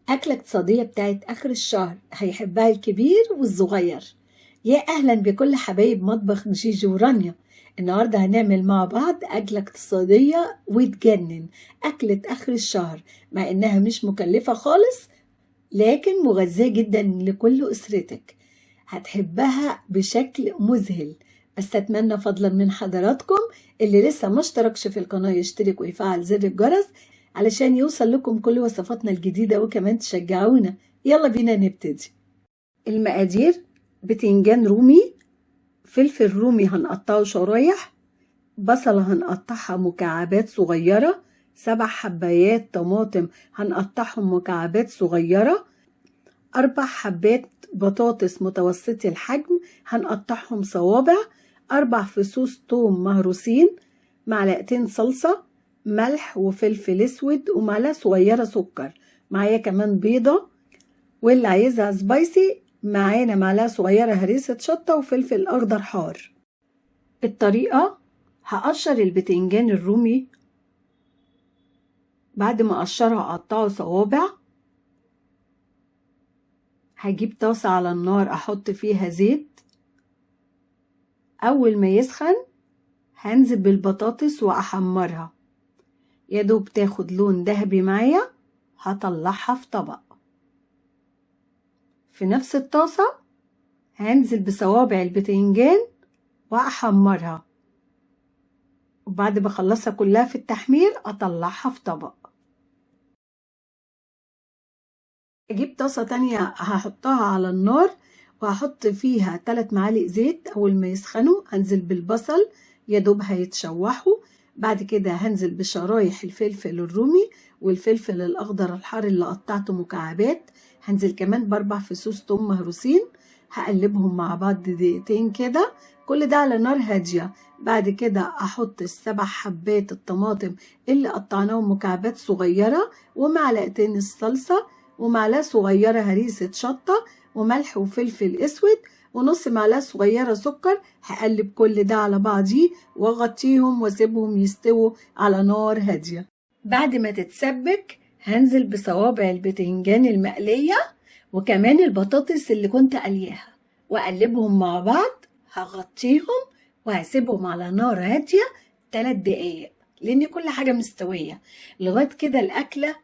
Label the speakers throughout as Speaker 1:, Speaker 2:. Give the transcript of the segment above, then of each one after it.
Speaker 1: أكلة اقتصادية بتاعت آخر الشهر هيحبها الكبير والصغير. يا أهلا بكل حبايب مطبخ جيجي ورانيا. النهاردة هنعمل مع بعض أكلة اقتصادية وتجنن، أكلة آخر الشهر، مع إنها مش مكلفة خالص لكن مغذية جدا لكل أسرتك. هتحبها بشكل مذهل. بس أتمنى فضلا من حضراتكم اللي لسه ما اشتركش في القناة يشترك ويفعل زر الجرس علشان يوصل لكم كل وصفاتنا الجديدة وكمان تشجعونا. يلا بينا نبتدي. المقادير: بتنجان رومي، فلفل رومي هنقطعه شرايح، بصلة هنقطعها مكعبات صغيرة، 7 حبايات طماطم هنقطعهم مكعبات صغيرة، 4 حبات بطاطس متوسطي الحجم هنقطعهم صوابع، 4 فصوص توم مهروسين، معلقتين صلصة، ملح وفلفل اسود ومعلقة صغيرة سكر، معايا كمان بيضة، واللي عايزها سبايسي معانا معلقة صغيرة هريسة شطة وفلفل أخضر حار. الطريقة: هقشر البتنجان الرومي، بعد ما أقشرها أقطعه صوابع، هجيب طاسة على النار أحط فيها زيت، أول ما يسخن هنزل بالبطاطس وأحمرها، يدوب تاخد لون ذهبي معايا هطلعها في طبق. في نفس الطاسة هنزل بصوابع البتنجان وأحمرها، وبعد ما أخلصها كلها في التحمير أطلعها في طبق. أجيب طاسة تانية هحطها على النار وهحط فيها 3 معالق زيت، أول ما يسخنوا هنزل بالبصل يدوب هيتشوحوا، بعد كده هنزل بشرايح الفلفل الرومي والفلفل الأخضر الحار اللي قطعته مكعبات، هنزل كمان ب4 فصوص توم مهروسين، هقلبهم مع بعض دقيقتين كده، كل ده على نار هادية. بعد كده أحط 7 حبات الطماطم اللي قطعناهم مكعبات صغيرة، ومعلقتين الصلصة، ومعلقة صغيرة هريسة شطة، وملح وفلفل اسود، ونص معلقة صغيرة سكر. هقلب كل ده على بعضيه واغطيهم واسيبهم يستووا على نار هادية. بعد ما تتسبك هنزل بصوابع البتنجان المقلية وكمان البطاطس اللي كنت قليها واقلبهم مع بعض، هغطيهم وهسيبهم على نار هادية 3 دقايق لان كل حاجة مستوية. لغاية كده الأكلة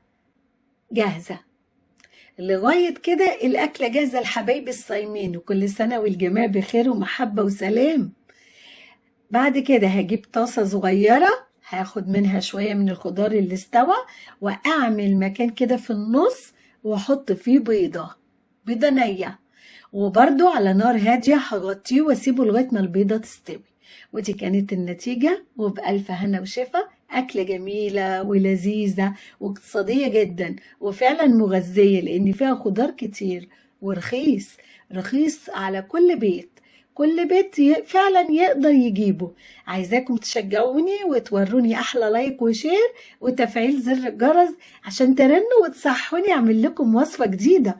Speaker 1: جاهزة، لغاية كده الأكلة جاهزة لحبايبي الصايمين، وكل سنة والجميع بخير ومحبة وسلام. بعد كده هجيب طاسة صغيرة هاخد منها شوية من الخضار اللي استوى وأعمل مكان كده في النص وأحط فيه بيضة نية، وبرضو على نار هادية هغطيه واسيبه لغاية ما البيضة تستوي. ودي كانت النتيجة، وبألف هنا وشفا. أكلة جميلة ولذيذة واقتصادية جدا وفعلا مغذية لأن فيها خضار كتير ورخيص، رخيص على كل بيت، كل بيت فعلا يقدر يجيبه. عايزاكم تشجعوني وتوروني أحلى لايك وشير وتفعيل زر الجرس عشان ترنوا وتصحوني أعمل لكم وصفة جديدة.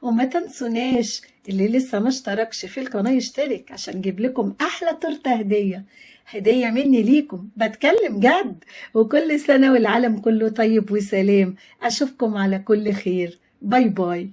Speaker 1: وما تنسوناش اللي لسه ما اشتركش في القناة يشترك عشان نجيب لكم أحلى تورتة هدية مني ليكم، بتكلم جد. وكل سنة والعالم كله طيب وسلام. أشوفكم على كل خير. باي باي.